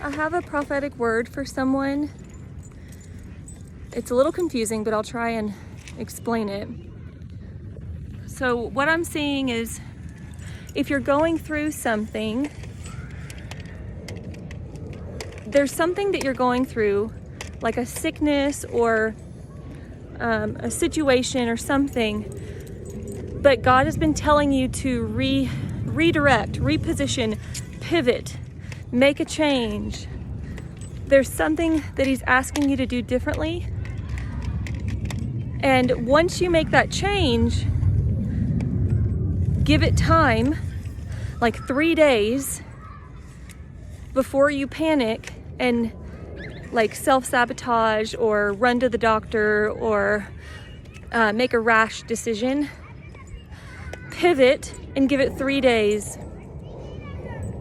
I have a prophetic word for someone. It's a little confusing, but I'll try and explain it. So what I'm seeing is, if you're going through something, there's something that you're going through, like a sickness or a situation or something, but God has been telling you to redirect, reposition, pivot, make a change. There's something that He's asking you to do differently. And once you make that change, give it time, like 3 days, before you panic and like self-sabotage or run to the doctor or make a rash decision. Pivot and give it 3 days,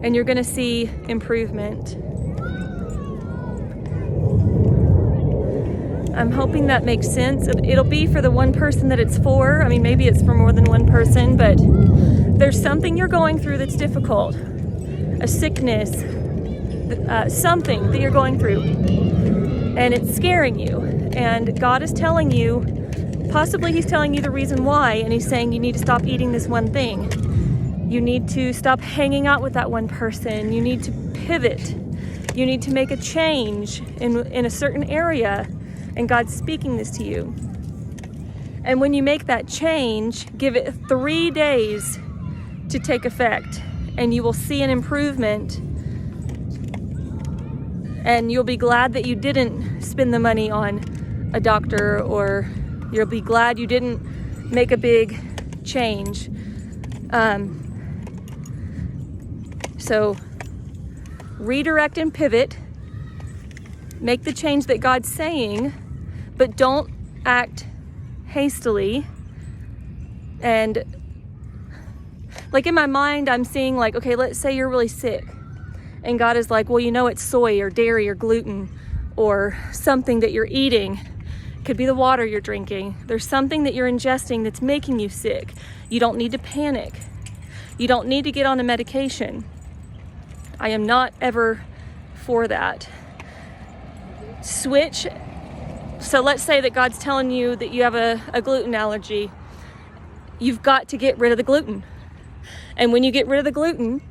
and you're gonna see improvement. I'm hoping that makes sense. It'll be for the one person that it's for. I mean, maybe it's for more than one person, but there's something you're going through that's difficult. A sickness, something that you're going through, and it's scaring you. And God is telling you, possibly He's telling you the reason why, and He's saying you need to stop eating this one thing. You need to stop hanging out with that one person. You need to pivot. You need to make a change in a certain area. And God's speaking this to you. And when you make that change, give it 3 days to take effect, and you will see an improvement. And you'll be glad that you didn't spend the money on a doctor, or you'll be glad you didn't make a big change. So redirect and pivot. Make the change that God's saying, but don't act hastily. And like in my mind, I'm seeing like, okay, let's say you're really sick. And God is like, well, you know, it's soy or dairy or gluten or something that you're eating. It could be the water you're drinking. There's something that you're ingesting that's making you sick. You don't need to panic. You don't need to get on a medication. I am not ever for that. Switch. So let's say that God's telling you that you have a gluten allergy. You've got to get rid of the gluten. And when you get rid of the gluten,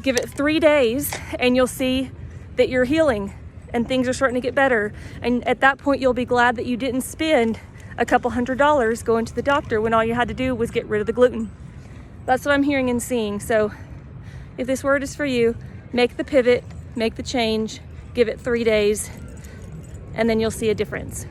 give it 3 days and you'll see that you're healing and things are starting to get better. And at that point, you'll be glad that you didn't spend a couple $100 going to the doctor when all you had to do was get rid of the gluten. That's what I'm hearing and seeing. So if this word is for you, make the pivot, make the change, give it 3 days, and then you'll see a difference.